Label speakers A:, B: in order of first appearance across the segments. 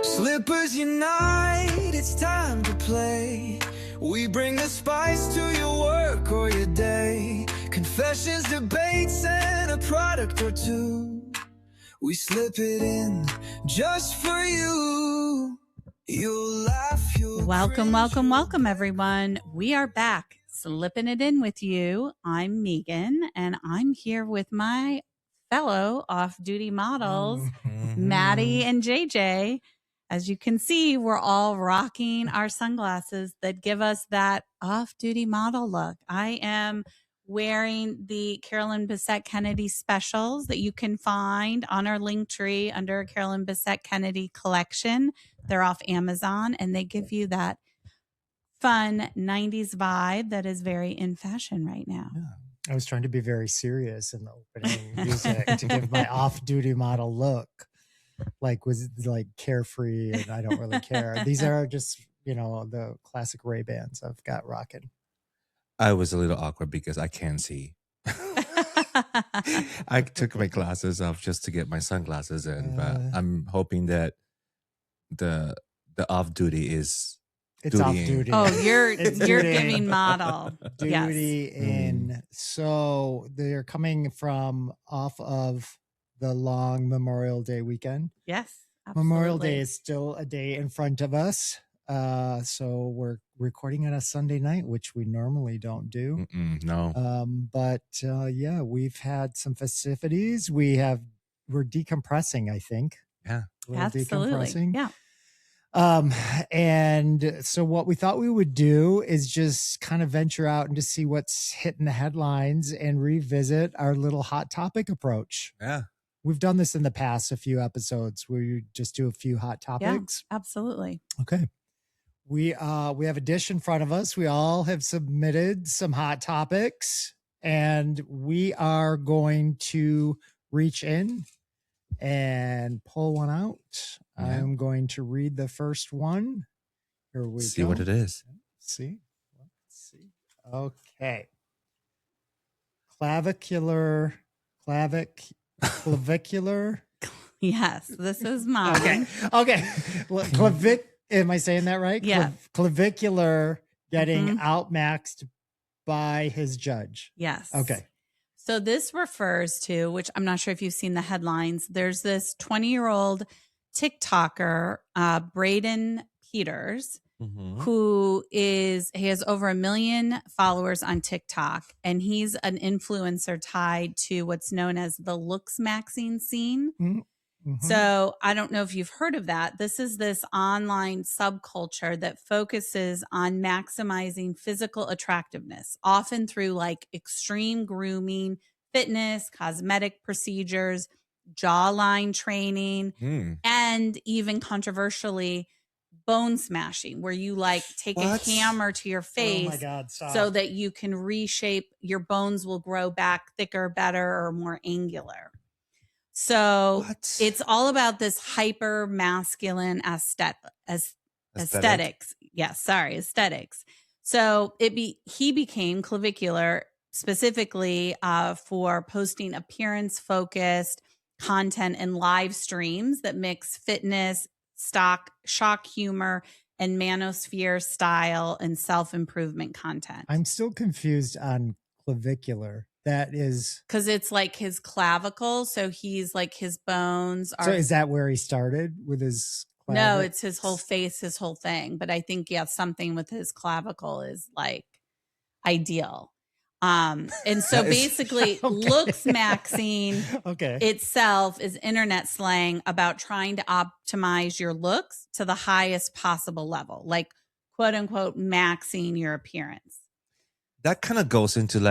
A: Slippers unite, it's time to play. We bring the spice to your work or your day. Confessions, debates, and a product or two. We slip it in just for you. You'll laugh, you'll
B: Welcome, everyone. We are back, slipping it in with you. I'm Megan, and I'm here with my fellow off-duty models, Matty and JJ. As you can see, we're all rocking our sunglasses that give us that off-duty model look. I am wearing the Carolyn Bessette Kennedy specials that you can find on our link tree under Carolyn Bessette Kennedy collection. They're off Amazon, and they give you that fun 90s vibe that is very in fashion right now.
C: Yeah. I was trying to be very serious in the opening music to give my off-duty model look. Was carefree, and I don't really care. These are just, the classic Ray-Bans I've got rocking.
D: I was a little awkward because I can't see. I took my glasses off just to get my sunglasses in, but I'm hoping that the off-duty is
C: it's off-duty.
B: Oh, you're giving model
C: duty in. So they're coming from off of the long Memorial Day weekend.
B: Yes, absolutely.
C: Memorial Day is still a day in front of us. So we're recording on a Sunday night, which we normally don't do.
D: No.
C: But we've had some festivities. We're decompressing, I think.
D: Yeah.
B: Absolutely. Yeah.
C: And so what we thought we would do is just kind of venture out and just see what's hitting the headlines and revisit our little hot topic approach.
D: Yeah.
C: We've done this in the past, a few episodes where you just do a few hot topics.
B: Yeah, absolutely.
C: Okay. We have a dish in front of us. We all have submitted some hot topics, and we are going to reach in and pull one out. Yeah. I'm going to read the first one. Here we
D: see
C: go.
D: What it is.
C: Let's see. Okay. Clavicular.
B: Yes, this is mine.
C: Okay. Am I saying that right?
B: Yeah.
C: Clavicular getting outmaxed by his judge.
B: Yes.
C: Okay.
B: So this refers to, which I'm not sure if you've seen the headlines, there's this 20-year-old TikToker, Braden Peters, who has over 1 million followers on TikTok, and he's an influencer tied to what's known as the Looksmaxxing scene. So I don't know if you've heard of that. This is this online subculture that focuses on maximizing physical attractiveness, often through extreme grooming, fitness, cosmetic procedures, jawline training, and even controversially, bone smashing, where you take a hammer to your face so that you can reshape your bones, will grow back thicker, better, or more angular. So it's all about this hyper masculine aesthetics. Yes, sorry, aesthetics. So he became Clavicular specifically for posting appearance focused content and live streams that mix fitness, shock humor, and manosphere style and self-improvement content.
C: I'm still confused on clavicular. That is
B: because it's his clavicle. So he's his bones are.
C: So is that where he started with his clavicle?
B: No, it's his whole face, his whole thing. But I think, something with his clavicle is ideal. And so basically Looksmaxxing itself is internet slang about trying to optimize your looks to the highest possible level, quote unquote, maxing your appearance.
D: That kind of goes into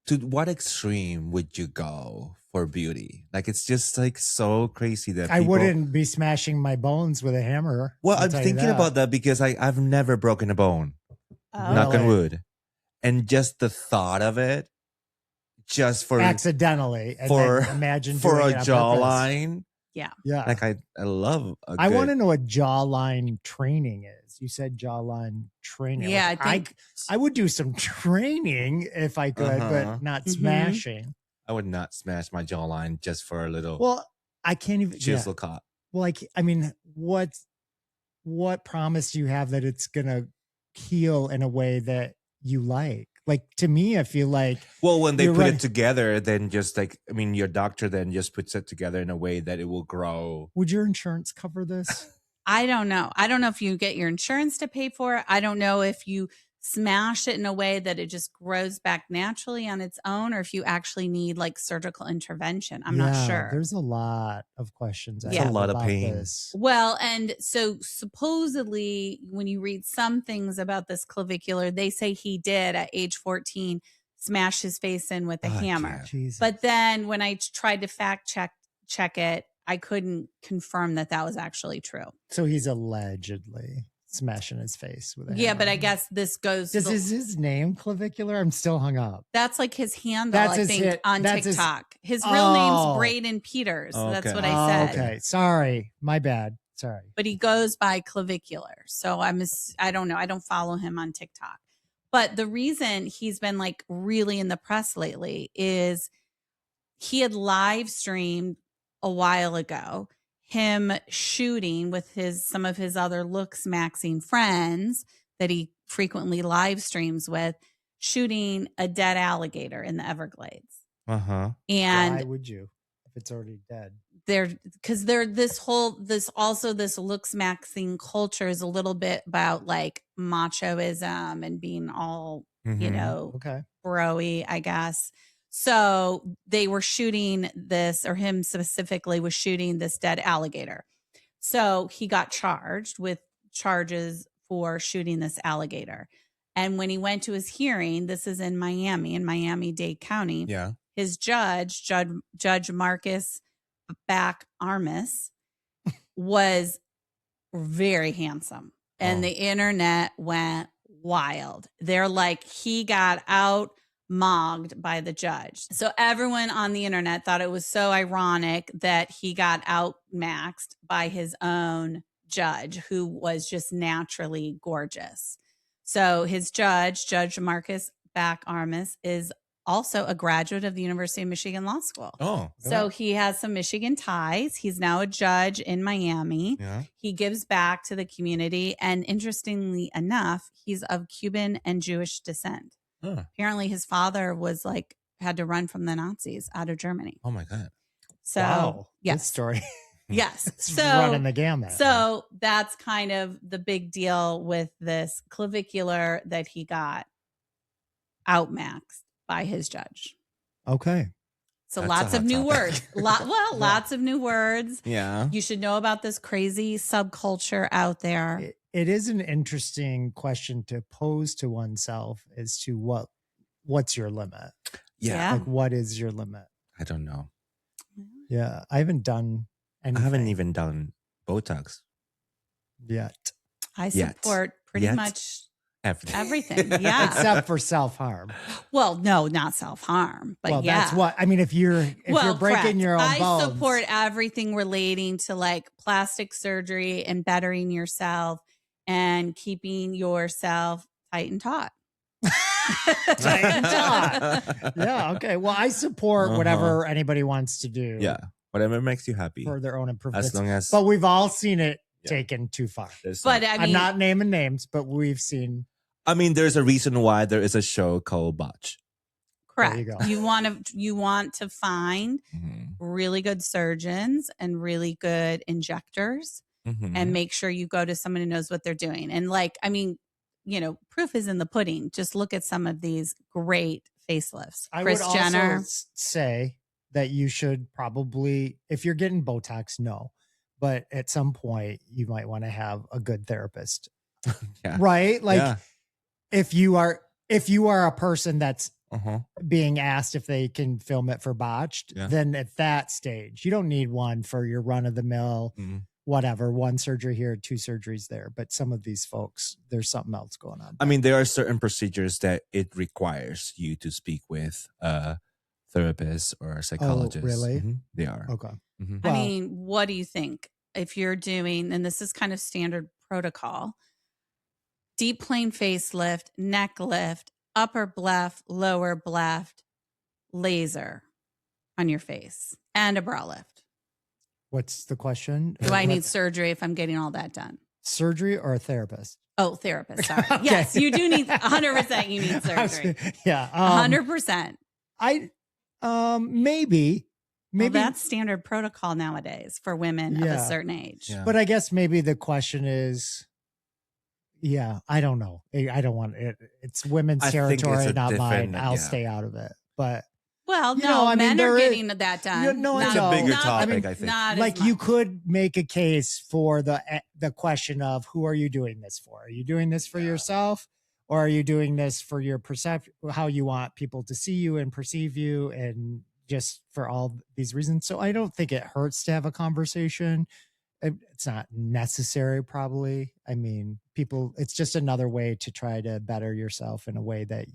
D: to what extreme would you go for beauty? It's just so crazy that
C: I wouldn't be smashing my bones with a hammer.
D: Well, I'm thinking about that because I've never broken a bone. Knock on wood. And just the thought of it, just for
C: accidentally, imagine
D: for a jawline.
B: Yeah.
C: Yeah.
D: I love.
C: I want to know what jawline training is. You said jawline training.
B: Yeah,
C: I would do some training if I could, but not smashing.
D: I would not smash my jawline just for a little.
C: Well, I can't even
D: chisel cut.
C: like, I mean, what promise do you have that it's gonna heal in a way that you like? Like, to me, I feel like,
D: Well, when they
C: You're
D: put
C: right.
D: it together, then just like, I mean, your doctor then just puts it together in a way that it will grow.
C: would your insurance cover this?
B: I don't know. I don't know if you get your insurance to pay for it. I don't know if you smash it in a way that it just grows back naturally on its own, or if you actually need like surgical intervention. I'm not
C: Yeah,
B: sure.
C: There's a lot of questions. I
B: Yeah.
C: have
D: A lot of
C: about
D: pain.
C: this.
B: Well, and so supposedly when you read some things about this clavicular, they say he did at age 14 smash his face in with a
D: I
B: hammer.
D: can't.
C: Jesus.
B: But then when I tried to fact check it, I couldn't confirm that was actually true.
C: So he's allegedly smashing his face with a
B: Yeah,
C: hammer.
B: but I guess this goes.
C: Is his name Clavicular? I'm still hung up.
B: That's like his handle,
C: That's
B: I
C: his
B: think,
C: hit-
B: on
C: that's his-
B: TikTok. His real name's
C: Oh.
B: Braden Peters. That's
D: Okay.
B: what I said.
C: Okay, sorry, my bad. Sorry.
B: But he goes by Clavicular. So I don't know. I don't follow him on TikTok. But the reason he's been like really in the press lately is he had live streamed a while ago him shooting with some of his other Looksmaxxing friends that he frequently live streams with, shooting a dead alligator in the Everglades.
D: Uh-huh.
B: And
C: Why would you if it's already dead?
B: this Looksmaxxing culture is a little bit about like machoism and being all, you
D: Mhm.
B: know,
C: Okay.
B: broy, I guess. So they were shooting this, or him specifically was shooting this dead alligator. So he got charged with charges for shooting this alligator. And when he went to his hearing, this is in Miami-Dade County,
D: Yeah.
B: his Judge Marcus Back Armis, was very handsome. And
D: Oh.
B: the internet went wild. They're like, he got out mogged by the judge. So everyone on the internet thought it was so ironic that he got outmaxed by his own judge, who was just naturally gorgeous. So his Judge Marcus Back Armis, is also a graduate of the University of Michigan Law School.
D: Oh.
B: So he has some Michigan ties. He's now a judge in Miami.
D: Yeah.
B: He gives back to the community. And interestingly enough, he's of Cuban and Jewish descent.
D: Huh.
B: Apparently his father was like, had to run from the Nazis out of Germany.
D: Oh my God.
B: So,
C: Wow. Good
B: yes.
C: story.
B: Yes.
C: It's
B: So,
C: running the gamut.
B: so that's kind of the big deal with this clavicular, that he got outmaxed by his judge.
C: Okay.
B: So
D: That's
B: lots
D: a
B: of
D: hot
B: new
D: topic.
B: words. Lots of new words.
D: Yeah.
B: You should know about this crazy subculture out there.
C: It is an interesting question to pose to oneself as to what's your limit?
D: Yeah.
C: Like, what is your limit?
D: I don't know.
C: Yeah. I haven't done anything
D: I haven't even done Botox.
C: yet.
B: I
D: Yet.
B: support pretty
D: Yet.
B: much
D: Everything.
B: everything. Yeah.
C: Except for self-harm.
B: Well, no, not self-harm, but
C: Well,
B: yeah.
C: that's what I mean. If you're breaking
B: correct.
C: your own
B: I
C: bones,
B: support everything relating to like plastic surgery and bettering yourself and keeping yourself tight and taut.
C: Tight and taut. Yeah. Okay. Well, I support whatever anybody wants to do.
D: Yeah. Whatever makes you happy.
C: For their own improvements.
D: As long as
C: But we've all seen it
D: Yeah.
C: taken too far.
D: there's
B: But
D: some-
B: I
C: I'm
B: mean,
C: not naming names, but we've seen.
D: I mean, there's a reason why there is a show called Botch.
C: There
B: correct.
C: you go.
B: You want to find really good surgeons and really good injectors,
D: Mm-hmm.
B: and make sure you go to someone who knows what they're doing. And like, I mean, you know, proof is in the pudding. Just look at some of these great facelifts.
C: I
B: Kris
C: would
B: Jenner.
C: also say that you should probably, if you're getting Botox, no. But at some point, you might want to have a good therapist,
D: Yeah.
C: right? Like,
D: Yeah.
C: if you are a person that's
D: Uh-huh.
C: being asked if they can film it for Botched,
D: Yeah.
C: then at that stage, you don't need one for your run of the mill,
D: Mhm.
C: whatever, one surgery here, two surgeries there. But some of these folks, there's something else going on.
D: I mean, there are certain procedures that it requires you to speak with a therapist or a psychologist.
C: really?
D: Mhm. They are.
C: Okay.
D: Mhm.
B: I
C: Well-
B: mean, what do you think if you're doing, and this is kind of standard protocol, deep plane facelift, neck lift, upper bleft, lower bleft, laser on your face, and a brow lift?
C: What's the question?
B: Do I need surgery if I'm getting all that done?
C: Surgery or a therapist?
B: Oh, therapist. Sorry.
C: Okay.
B: Yes, you do need 100%. You need surgery.
C: Yeah.
B: 100%.
C: Maybe.
B: Well, that's standard protocol nowadays for women of a certain age.
D: Yeah.
C: But I guess maybe the question is, I don't know. I don't want it. It's women's
D: I think
C: territory,
D: it's a
C: not mine.
D: different-
C: I'll
D: yeah.
C: stay out of it. But
B: Well,
C: You
B: no,
C: know, I mean,
B: men are
C: there is-
B: getting that done.
C: No,
D: It's
C: I
D: a
C: know.
D: bigger
B: Not-
D: topic, I think.
B: not
C: like
B: as
C: you
B: much.
C: could make a case for the question of who are you doing this for? Are you doing this for yourself, or are you doing this for your perception, how you want people to see you and perceive you, and just for all these reasons? So I don't think it hurts to have a conversation. It's not necessary, probably. I mean, it's just another way to try to better yourself in a way that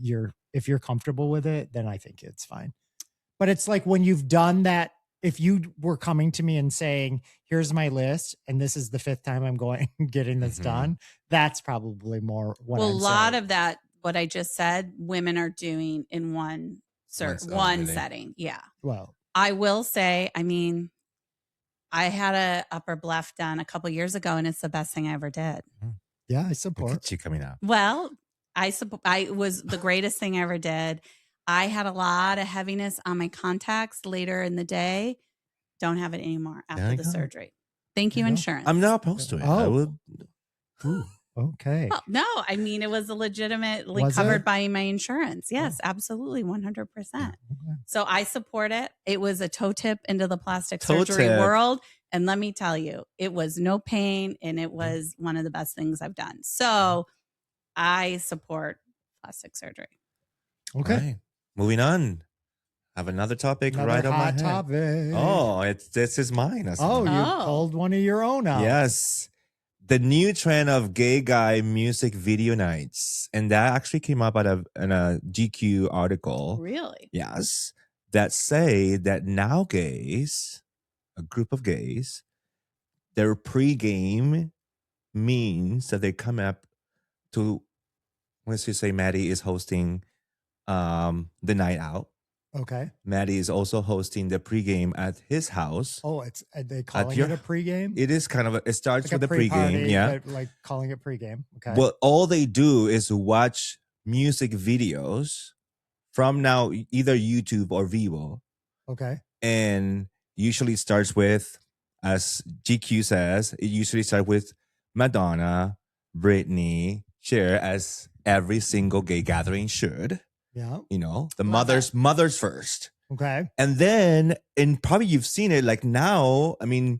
C: if you're comfortable with it, then I think it's fine. But it's like when you've done that, if you were coming to me and saying, here's my list, and this is the 5th time I'm going getting this done, that's probably more what
B: Well,
C: I'm
B: a lot
C: saying.
B: of that, what I just said, women are doing in one
D: really?
B: setting. Yeah.
C: Well,
B: I will say, I mean, I had a upper bluff done a couple years ago, and it's the best thing I ever did.
C: yeah, I
D: Look
C: support.
D: at you coming out.
B: Well, I was the greatest thing I ever did. I had a lot of heaviness on my contacts later in the day. Don't have it anymore
D: There
B: after
D: you
B: the
D: go.
B: surgery. Thank you,
C: There you go.
B: insurance.
D: I'm not opposed to it. I
C: Oh.
D: would. Ooh.
C: Okay.
B: Oh, no, I mean, it was legitimately
C: Was
B: covered
C: it?
B: by my insurance. Yes, absolutely, 100%.
C: Okay.
B: So I support it. It was a toe tip into the plastic
D: Toe
B: surgery
D: tip.
B: world. And let me tell you, it was no pain and it was one of the best things I've done. So I support plastic surgery.
C: Okay.
D: Right. Moving on. Have another topic
C: Another
D: right on my
C: hot
D: head.
C: topic.
D: Oh, this is mine. As
C: Oh,
D: well.
C: you
B: Oh.
C: pulled one of your own out.
D: Yes. The new trend of gay guy music video nights. And that actually came up in a GQ article.
B: Really?
D: Yes. That say that now gays, a group of gays, their pregame means that they come up to, let's just say Matty is hosting the night out.
C: Okay.
D: Matty is also hosting the pregame at his house.
C: Oh, are they calling
D: your-
C: it a pregame?
D: It is kind of it starts
C: Like
D: with
C: a
D: the pregame,
C: pre-party,
D: yeah.
C: but like calling it pregame. Okay.
D: Well, all they do is watch music videos from now either YouTube or Vivo,
C: Okay.
D: and usually starts with, as GQ says, it usually starts with Madonna, Britney, Cher, as every single gay gathering should.
C: Yeah.
D: You know, the
B: Love
D: mothers first.
C: Okay.
D: And then, and probably you've seen it like now, I mean,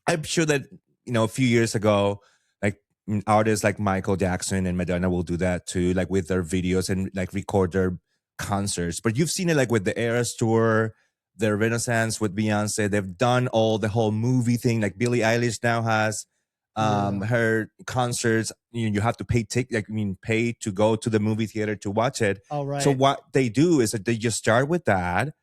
D: I'm sure that, a few years ago, like artists like Michael Jackson and Madonna will do that too, like with their videos and like record their concerts. But you've seen it like with the Eras Tour, the Renaissance with Beyonce. They've done the whole movie thing. Like Billie Eilish now has her concerts. You have to pay pay to go to the movie theater to watch it.
C: All right.
D: So what they do is that they just start with that,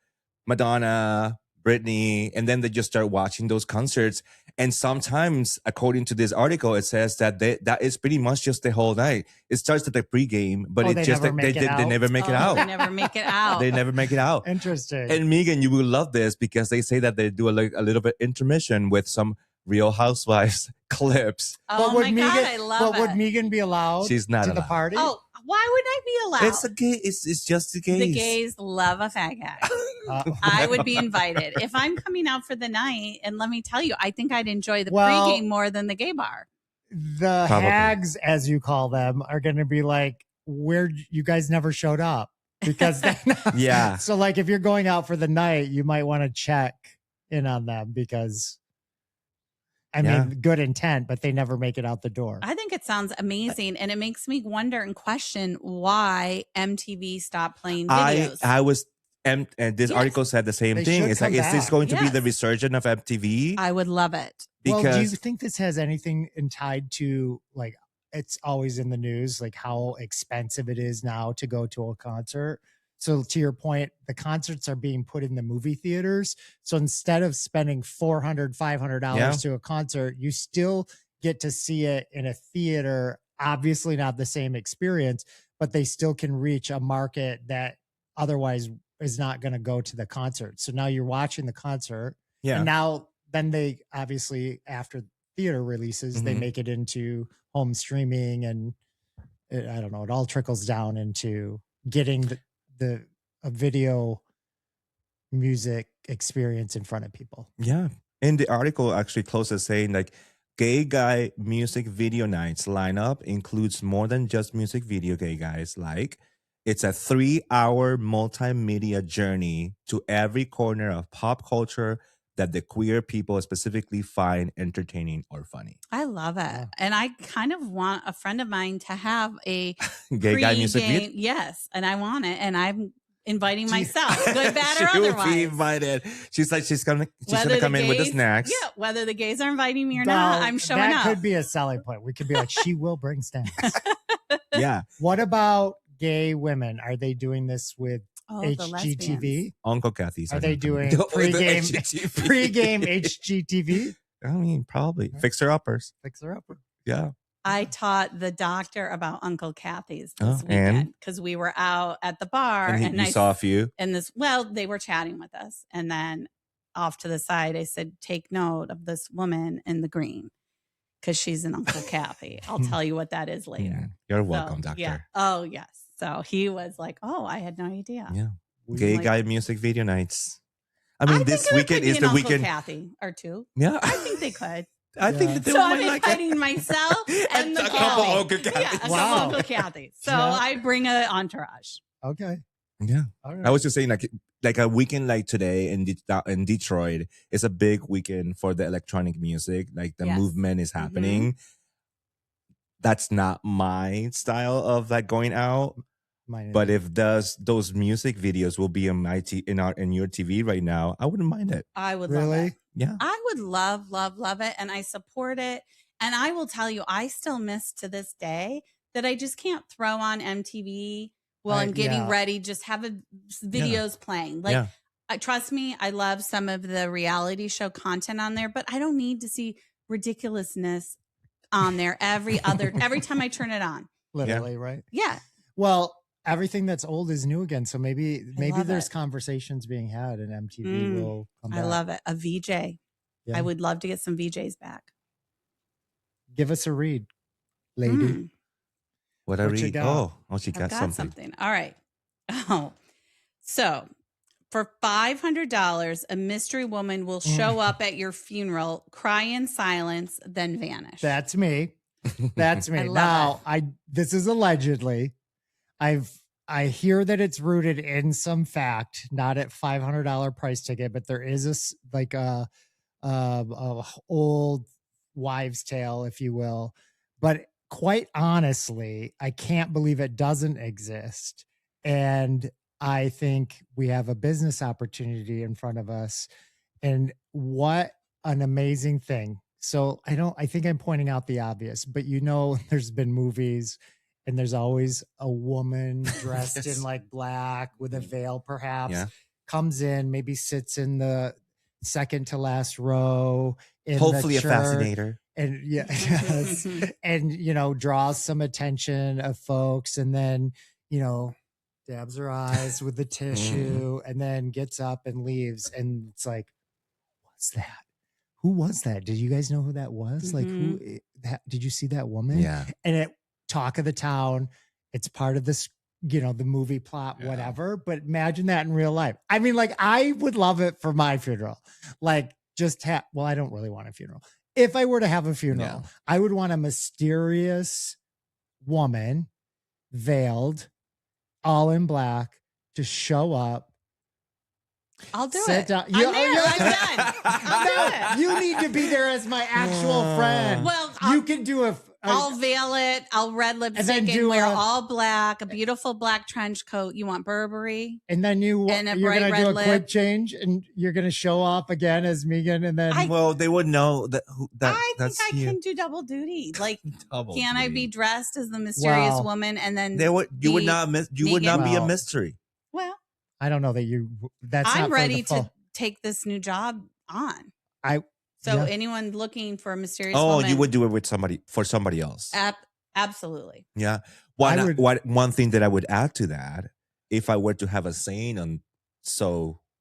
D: Madonna, Britney, and then they just start watching those concerts. And sometimes, according to this article, it says that that is pretty much just the whole night. It starts at the pregame, but
C: they never make it
D: they
C: out?
D: never make it
B: Oh,
D: out.
B: They never make it out.
D: They never make it out.
C: Interesting.
D: And Megan, you will love this because they say that they do a little bit intermission with some Real Housewives clips.
B: Oh my God, I love
C: but
B: it.
C: would Megan be allowed
D: She's not
C: to the
D: allowed.
C: party?
B: Oh, why would I be allowed?
D: It's a gay. It's just the gays.
B: The gays love a fat guy. I would be invited. If I'm coming out for the night, and let me tell you, I think I'd enjoy the
C: Well-
B: pregame more than the gay bar.
C: The
D: Probably.
C: hags, as you call them, are going to be like, where you guys never showed up because
D: Yeah.
C: So like if you're going out for the night, you might want to check in on them because I
D: Yeah.
C: mean, good intent, but they never make it out the door.
B: I think it sounds amazing, and it makes me wonder and question why MTV stopped playing videos.
D: I was, and this
B: Yes.
D: article said the same
C: They
D: thing.
C: should
D: It's like,
C: come
D: is this
C: back.
D: going to be the
B: Yes.
D: resurgence of MTV?
B: I would love it.
C: Well, do you
D: Because
C: think this has anything tied to like it's always in the news, like how expensive it is now to go to a concert? So to your point, the concerts are being put in the movie theaters. So instead of spending $400, $500
D: Yeah.
C: to a concert, you still get to see it in a theater. Obviously not the same experience, but they still can reach a market that otherwise is not going to go to the concert. So now you're watching the concert.
D: yeah,
C: And now then they obviously after theater releases, they make it into home streaming, and I don't know, it all trickles down into getting a video music experience in front of people.
D: Yeah. And the article actually closes saying like gay guy music video nights lineup includes more than just music video, gay guys. Like it's a 3-hour multimedia journey to every corner of pop culture that the queer people specifically find entertaining or funny.
B: I love it.
C: Yeah.
B: And I kind of want a friend of mine to have a
D: Gay guy music video?
B: Yes. And I want it. And I'm inviting myself, good, bad, or
D: She will
B: otherwise.
D: be invited. She's like, she's gonna
B: Whether
D: come
B: the
D: in with the
B: gays-
D: snacks.
B: Yeah, whether the gays are inviting me or not,
C: Well,
B: I'm showing
C: that
B: up.
C: could be a selling point. We could be like, she will bring snacks.
D: Yeah.
C: What about gay women? Are they doing this with
B: the lesbians.
C: HGTV?
D: Uncle Kathy's.
C: Are they doing
D: With the
C: pregame
D: HGTV.
C: pregame HGTV?
D: I mean, probably. Fixer uppers.
C: Fixer up.
D: Yeah.
B: I taught the doctor about Uncle Kathy's
D: Oh,
B: this
D: and?
B: weekend because we were out at the bar
D: And you
B: I
D: saw a few.
B: and they were chatting with us, and then off to the side I said, take note of this woman in the green because she's an Uncle Kathy. I'll tell you what that is later.
D: You're welcome,
B: So,
D: doctor.
B: yeah. Oh yes. So he was like, oh, I had no idea.
D: Yeah. Gay
B: Like-
D: guy music video nights. I mean, this
B: think there
D: weekend
B: could be
D: is
B: an
D: the
B: Uncle
D: weekend.
B: Kathy or two.
D: Yeah.
B: I think they could.
D: I think
C: Yeah.
D: that they
B: So I'm
D: might like it.
B: inviting myself and the
D: a couple
B: Kathy.
D: Uncle
B: Yeah,
D: Kathys.
B: a
C: Wow.
B: couple Uncle Kathy. So
C: Yeah.
B: I bring an entourage.
C: Okay.
D: Yeah.
C: All right.
D: I was just saying, like a weekend like today in Detroit is a big weekend for the electronic music. Like the
B: Yes.
D: movement is happening. That's not my style of like going out.
C: Mine
D: But
C: is-
D: if those music videos will be on in your TV right now, I wouldn't mind it.
B: I would love
C: Really?
B: it.
D: Yeah.
B: I would love it. And I support it. And I will tell you, I still miss to this day that I just can't throw on MTV while I'm getting
C: yeah.
B: ready, just have videos playing. Like,
D: Yeah.
B: trust me, I love some of the reality show content on there, but I don't need to see ridiculousness on there every time I turn it on.
C: literally, right?
B: Yeah.
C: Well, everything that's old is new again. So maybe
B: love
C: there's
B: it.
C: conversations being had, and MTV
B: Mm,
C: will come
B: I
C: back.
B: love it. A VJ.
C: Yeah.
B: I would love to get some VJs back.
C: Give us a read, lady.
B: Mm.
D: What I
C: What you
D: read?
C: got?
D: Oh, she
B: I've
D: got,
B: got
D: something.
B: All right. Oh, so for $500, a mystery woman will show up at your funeral, cry in silence, then vanish.
C: That's me. That's me.
B: I love
C: Now, this is allegedly. I hear that it's rooted in some fact, not at $500 price ticket, but there is a old wives' tale, if you will. But quite honestly, I can't believe it doesn't exist. And I think we have a business opportunity in front of us. And what an amazing thing. So I think I'm pointing out the obvious, but there's been movies and there's always a woman dressed
D: Yes.
C: in like black with a veil, perhaps,
D: Yeah.
C: comes in, maybe sits in the second to last row. In
D: Hopefully
C: the
D: a
C: church,
D: fascinator.
C: and yes, and draws some attention of folks, and then dabs her eyes with the tissue, and then gets up and leaves, and it's like, what's that? Who was that? Did you guys know who that was? Like, who? Did you see that woman?
D: Yeah.
C: And it talk of the town. It's part of this, the movie plot,
D: Yeah.
C: whatever. But imagine that in real life. I mean, like, I would love it for my funeral. Like, I don't really want a funeral. If I were to have a funeral,
D: Yeah.
C: I would want a mysterious woman, veiled, all in black, to show up.
B: I'll do
C: sit
B: it.
C: down.
B: I'm there. I'm done. I'll do it.
C: You need to be there as my actual friend.
B: Well,
C: You can do
B: I'll veil it. I'll red lipstick and,
C: do
B: wear
C: a-
B: all black, a beautiful black trench coat. You want Burberry?
C: and then you're
B: and a
C: gonna
B: bright
C: do
B: red
C: a
B: lip.
C: quick change, and you're gonna show up again as Megan, and then
D: Well, they would know that
B: I think
D: that's
B: I
D: you.
B: can do double duty. Like,
D: Double
B: can I be
D: duty.
B: dressed as the mysterious
C: Wow.
B: woman and then
D: You would
B: be
D: not be a
C: Well,
D: mystery.
B: Well,
C: I don't know that that's not
B: I'm
C: for the
B: ready
C: full-
B: to take this new job on.
C: I
B: So
C: yeah.
B: anyone looking for a mysterious
D: Oh,
B: woman,
D: you would do it with somebody else.
B: absolutely.
D: Yeah.
C: I would-
D: One thing that I would add to that, if I were to have a saying on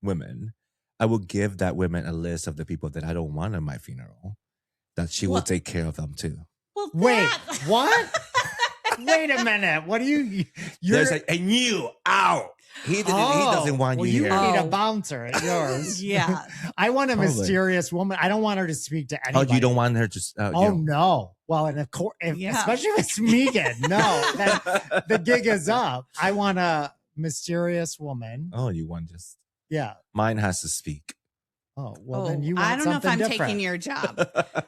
D: women, I will give that woman a list of the people that I don't want at my funeral, that she will take care of them too.
B: Well,
C: Wait, what? Wait a minute. What do you?
D: There's like, and you out. He doesn't want
C: well,
D: you
C: you
D: here.
C: need a bouncer at yours.
B: Yeah.
C: I want a
D: Totally.
C: mysterious woman. I don't want her to speak to
D: Oh,
C: anybody.
D: you don't want her to?
C: Oh no. Well, and of course, especially if it's Megan. No, then the gig is up. I want a mysterious woman.
D: Oh, you want just?
C: Yeah.
D: Mine has to speak.
C: Oh well, then you want
B: I don't know if I'm
C: something different.
B: taking your job.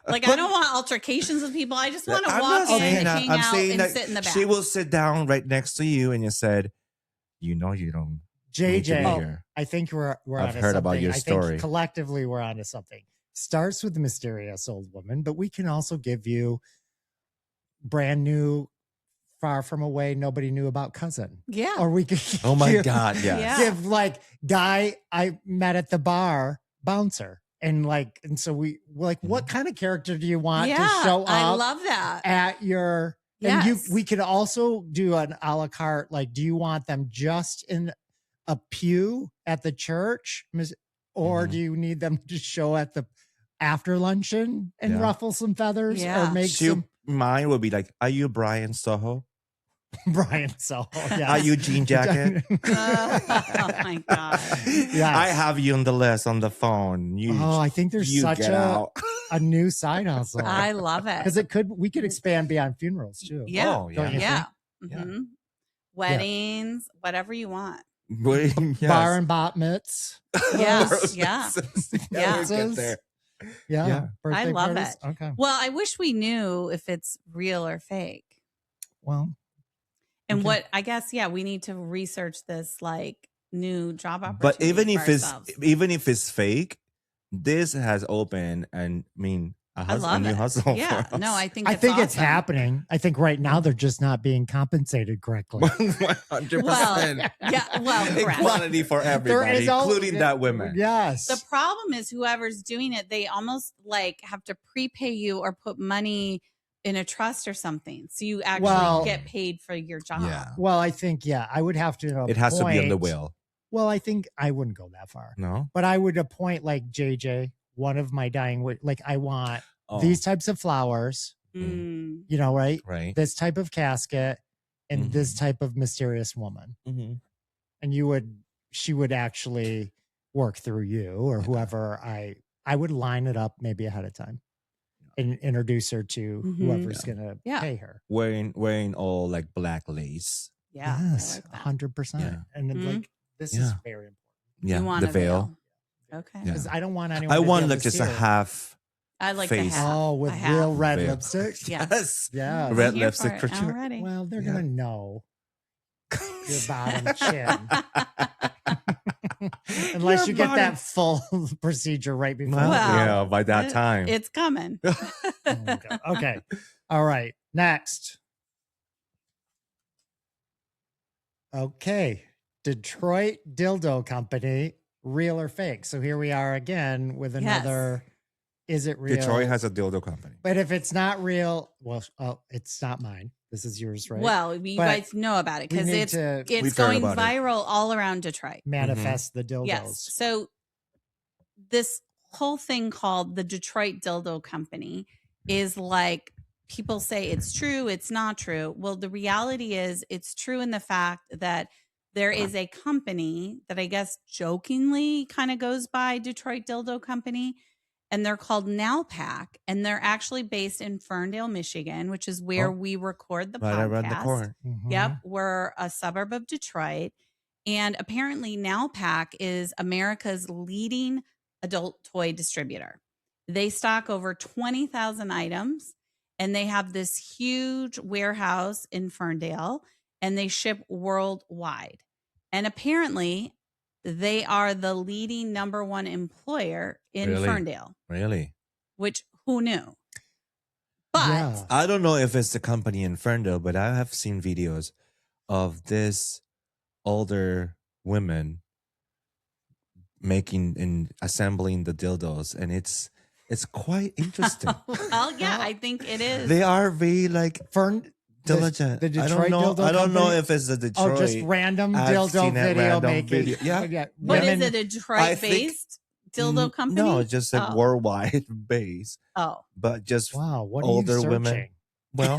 B: Like, I don't want altercations with people. I just want to
D: I'm
B: walk
D: not
B: in,
D: saying that.
B: hang
D: I'm
B: out,
D: saying
B: and
D: that
B: sit in the back.
D: she will sit down right next to you, and you said, you know, you don't. need to be
C: JJ,
D: here.
C: I think we're
D: I've
C: onto
D: heard about
C: something.
D: your
C: I
D: story.
C: think collectively we're onto something. Starts with the mysterious old woman, but we can also give you brand new, far from away, nobody knew about cousin.
B: Yeah.
C: Or we could
D: Oh my
C: give,
D: God! Yes.
B: Yeah.
C: give like guy I met at the bar bouncer. And like, and so we like, what kind of character do you want to show up
B: I love that.
C: at your and
B: Yes.
C: we could also do an a la carte, like, do you want them just in a pew at the church? Or do you need them to show at the after luncheon and ruffle some feathers
B: Yeah.
C: or make some
D: Mine would be like, are you Brian Soho?
C: Brian Soho? Yes.
D: Are you Jean Jacket?
B: Oh my God.
C: Yes.
D: I have you on the list on the phone. You,
C: Oh, I think there's
D: you
C: such
D: get out.
C: a new side hustle.
B: I love
C: Because
B: it.
C: we could expand beyond funerals too.
B: Yeah.
D: Oh,
C: Don't you
B: Yeah.
D: Yeah.
B: Mhm. Weddings, whatever you want.
D: Yes.
C: Bar and bat mitts.
B: Yes. Yeah.
D: Yeah. we
C: Pizzas.
D: get there.
C: Yeah.
D: Yeah.
C: Birthday
B: I love
C: parties.
B: it.
C: Okay.
B: Well, I wish we knew if it's real or fake.
C: Well,
B: And
C: Okay.
B: what I guess, we need to research this like new job opportunity.
D: But even
B: for
D: if
B: ourselves.
D: it's fake, this has opened and a
B: love
D: new
B: it.
D: hustle.
B: Yeah,
D: for us.
B: no, I think
C: I think it's
B: awesome.
C: happening. I think right now they're just not being compensated correctly.
D: 100%.
B: Well, correct.
D: Equality for everybody,
C: is all-
D: including that women.
C: Yes.
B: The problem is whoever's doing it, they almost like have to prepay you or put money in a trust or something. So you actually get paid for your job.
D: Yeah.
C: Well, I think, I would have to.
D: It has to be on the
C: appoint-
D: will.
C: Well, I think I wouldn't go that far,
D: No?
C: but I would appoint like JJ, one of my dying, like I want
D: Oh,
C: these types of flowers,
B: Mm.
C: right?
D: right.
C: This type of casket and this
D: Mhm.
C: type of mysterious woman.
D: Mhm.
C: And she would actually work through you or whoever I would line it up maybe ahead of time and introduce her to
B: Mhm.
C: whoever's gonna
B: Yeah.
C: pay her.
D: Wearing all like black lace.
B: Yeah. I
C: Yes,
B: like that.
C: 100%.
D: Yeah.
C: And then,
B: Mhm.
C: like this is
D: Yeah.
C: very important
D: Yeah,
B: You want
D: the
B: a
D: veil.
B: Okay.
D: Yeah.
C: because I don't want anyone.
D: I
C: to be
D: want
C: able
D: like
C: to
D: just
C: see
D: a
C: her.
D: half.
B: I like
D: Face.
B: the hat.
C: Oh, with
B: a hat.
C: real red
D: Veil.
C: lipstick.
D: Yes.
C: Yeah.
B: I'm
D: Red
B: here
D: lipstick
B: for
D: for
B: it.
D: sure.
B: I'm ready.
C: Well, they're
D: Yeah.
C: gonna know your bottom chin unless
D: Your
C: you get
D: bottom-
C: that full procedure right before.
D: Well,
B: Well,
D: yeah, by that time.
B: It's coming.
C: Oh my God. Okay. All right. Next. Okay. Detroit Dildo Company, real or fake? So here we are again with
B: Yes.
C: another. Is it real?
D: Detroit has a dildo company.
C: But if it's not real, well, it's not mine. This is yours, right?
B: Well, you
C: But
B: guys know about it
C: we
B: because
C: need
B: it's
C: to
B: it's
D: We've heard
B: going
D: about it.
B: viral all around Detroit.
C: manifest the dildos.
B: Yes. So this whole thing called the Detroit Dildo Company is like people say it's true, it's not true. Well, the reality is it's true in the fact that there is a company that I guess jokingly kind of goes by Detroit Dildo Company, and they're called NALPAC, and they're actually based in Ferndale, Michigan, which is where
D: Oh.
B: we record the
D: Right
B: podcast.
D: around the corner.
C: Mhm.
B: Yep, we're a suburb of Detroit. And apparently NALPAC is America's leading adult toy distributor. They stock over 20,000 items, and they have this huge warehouse in Ferndale, and they ship worldwide. And apparently they are the leading number one employer in
D: Really?
B: Ferndale,
D: Really?
B: which who knew? But
C: Yeah.
D: I don't know if it's the company in Ferndale, but I have seen videos of this older women making and assembling the dildos, and it's quite interesting.
B: well, yeah, I think it is.
D: They are very like
C: Fern,
D: diligent.
C: the Detroit
D: I don't know.
C: Dildo
D: I don't know
C: Company?
D: if it's the Detroit.
C: Oh, just random
D: I've
C: dildo
D: seen that
C: video
D: random
C: making.
D: video. Yeah.
B: But
C: women-
B: is it a
D: I
B: Detroit
D: think-
B: based dildo company?
D: No, just like worldwide base,
B: Oh.
D: but just
C: Wow, what
D: older
C: are you
D: women.
C: searching?
D: Well,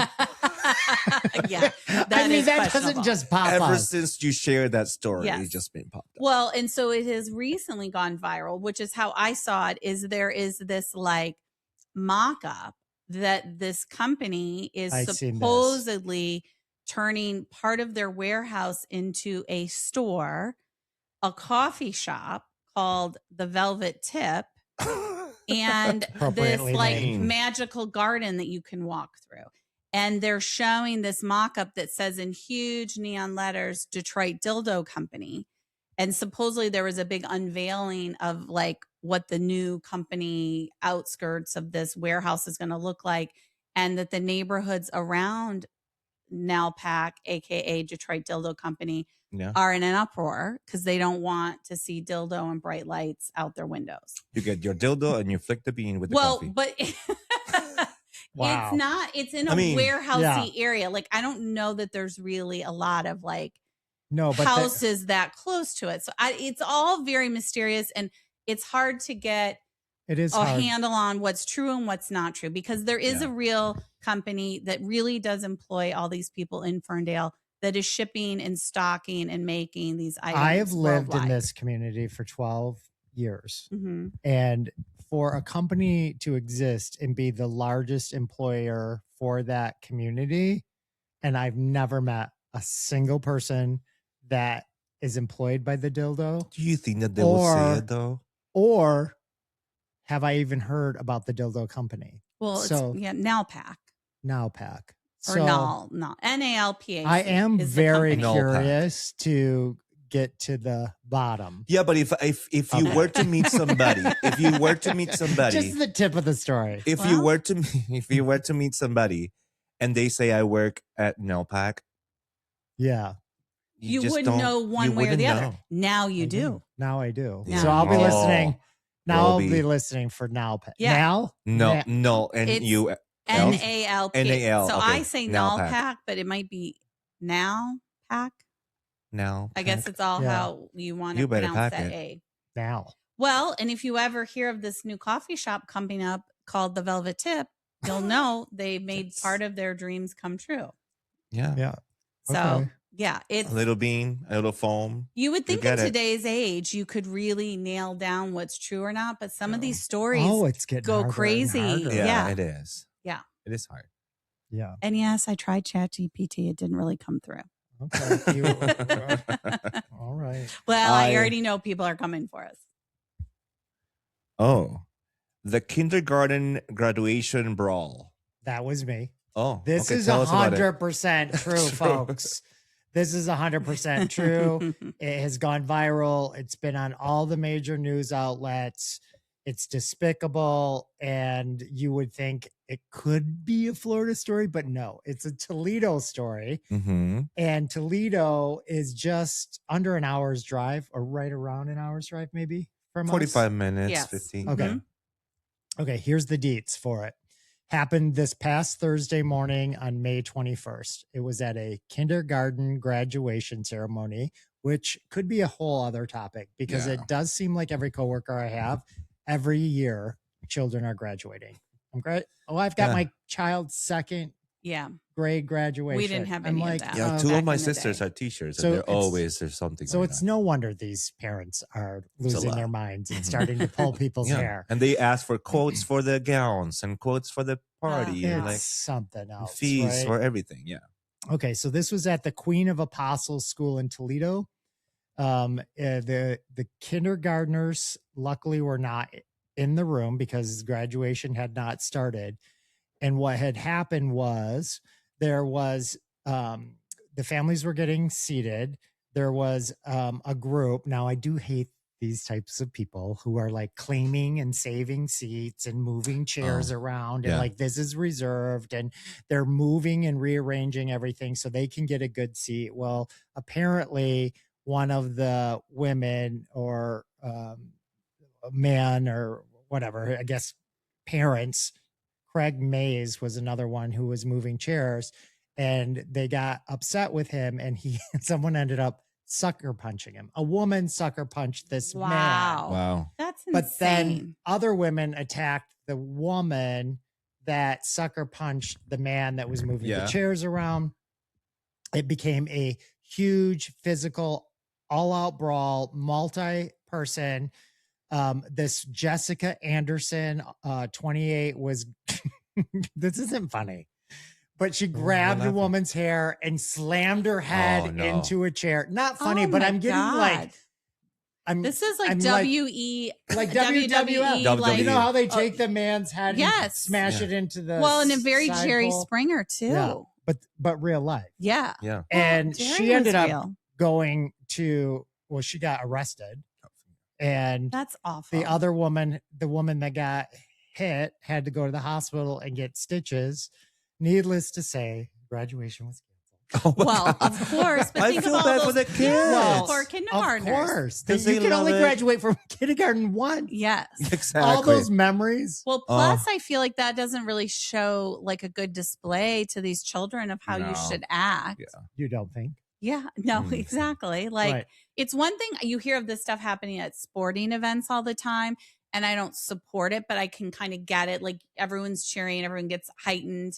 B: Yeah.
C: I mean, that
B: questionable.
C: doesn't just pop
D: ever
C: up.
D: since you shared that story,
B: Yes.
D: it's just been popped up.
B: Well, and so it has recently gone viral, which is how I saw it, is there is this like mock-up that this company is
C: I've seen this.
B: supposedly turning part of their warehouse into a store, a coffee shop called the Velvet Tip, and this
C: Appropriately
B: like
C: named.
B: magical garden that you can walk through. And they're showing this mock-up that says in huge neon letters, Detroit Dildo Company. And supposedly there was a big unveiling of like what the new company outskirts of this warehouse is going to look like. And that the neighborhoods around NALPAC, aka Detroit Dildo Company, are in an uproar because they don't want to see dildo and bright lights out their windows.
D: You get your dildo and you flick the bean with the coffee.
B: But
C: Wow.
B: it's not. It's in a warehousey area. Like I don't know that there's really a lot of like
C: but
B: houses that close to it. So it's all very mysterious, and it's hard to get handle on what's true and what's not true, because there is a real company that really does employ all these people in Ferndale that is shipping and stocking and making these items.
C: I have lived
B: worldwide.
C: in this community for 12 years.
B: Mm-hmm.
C: And for a company to exist and be the largest employer for that community, and I've never met a single person that is employed by the dildo.
D: Do you think that they will say it though?
C: Or have I even heard about the dildo company?
B: Well, NALPAC.
C: NALPAC.
B: Or NALPAC.
C: I am very
B: company.
C: curious to get to the bottom.
D: Yeah, but if you were to meet somebody,
C: just the tip of the story.
D: If you were to meet somebody and they say I work at NALPAC,
B: you wouldn't know one way or the other. Now you do.
C: Now I do.
B: Yeah.
C: So I'll be listening. Now I'll be listening for NALPAC.
B: Yeah.
C: Now?
D: No, and you
B: NALPAC. So
D: okay.
B: I say NALPAC, but it might be NALPAC.
D: Now,
B: I guess it's all how you want to pronounce that A.
C: Now.
B: Well, and if you ever hear of this new coffee shop coming up called the Velvet Tip, you'll know they made part of their dreams come true.
C: Yeah.
B: So it's
D: a little bean, a little foam.
B: You would think in today's age you could really nail down what's true or not, but some of these stories
C: it's getting
B: go crazy.
D: Yeah, it is.
B: Yeah.
D: It is hard.
C: Yeah.
B: And yes, I tried ChatGPT. It didn't really come through.
C: Okay. All right.
B: Well, I already know people are coming for us.
C: Oh.
D: The kindergarten graduation brawl.
C: That was me.
D: Oh.
C: This is 100% true, folks. This is 100% true. It has gone viral. It's been on all the major news outlets. It's despicable. And you would think it could be a Florida story, but no, it's a Toledo story.
D: Mm-hmm.
C: And Toledo is just under an hour's drive, or right around an hour's drive, maybe from
D: 45
C: us.
D: minutes, 15.
C: Okay.
B: Mm-hmm.
C: Okay. Here's the deets for it. Happened this past Thursday morning on May 21st. It was at a kindergarten graduation ceremony, which could be a whole other topic because it does seem like every coworker I have, every year, children are graduating. I'm great. Oh, I've got my child's second grade graduation.
B: We didn't have any of that.
D: Yeah, two of my sisters are teachers, and there's something.
C: So it's no wonder these parents are losing their minds and starting to pull people's hair.
D: And they ask for quotes for the gowns and quotes for the party, and like
C: something else,
D: fees for everything. Yeah.
C: Okay, so this was at the Queen of Apostles School in Toledo. The kindergartners luckily were not in the room because graduation had not started. And what had happened was there was the families were getting seated. There was a group. Now, I do hate these types of people who are like claiming and saving seats and moving chairs around and like this is reserved, and they're moving and rearranging everything so they can get a good seat. Well, apparently one of the women or man or whatever, I guess parents, Craig Mays was another one who was moving chairs, and they got upset with him, and someone ended up sucker punching him. A woman sucker punched this man.
D: Wow.
B: That's insane.
C: But then other women attacked the woman that sucker punched the man that was moving the chairs around. It became a huge physical, all-out brawl, multi-person. This Jessica Anderson, 28, was this isn't funny, but she grabbed the woman's hair and slammed her head into a chair. Not funny, but I'm getting like,
B: this is like
C: I'm
B: WWE,
C: like WWF.
B: like,
C: you know how they take the man's head and
B: Yes.
C: smash it into the
B: and a very
C: side
B: Jerry
C: pole?
B: Springer too.
C: Yeah, but real life.
B: Yeah.
D: Yeah.
C: And
B: Jerry
C: she ended
B: was
C: up
B: real.
C: going to, well, she got arrested. And
B: That's awful.
C: the other woman, the woman that got hit, had to go to the hospital and get stitches. Needless to say, graduation was canceled.
D: Oh my
B: Well,
D: God.
B: of course, but
D: I
B: think
D: feel
B: of all
D: bad
B: those,
D: for the kids.
B: Yeah, for
C: Of
B: kindergartners.
C: course.
D: Because
C: You
D: they
C: can
D: love
C: only
D: it.
C: graduate from kindergarten once.
B: Yes.
D: Exactly.
C: All those memories.
B: Well, plus I feel like that doesn't really show like a good display to these children of how you
D: No.
B: should act.
D: Yeah.
C: You don't think?
B: Yeah, no,
D: Mm.
B: exactly. Like
C: Right.
B: it's one thing you hear of this stuff happening at sporting events all the time, and I don't support it, but I can kind of get it. Like everyone's cheering, everyone gets heightened.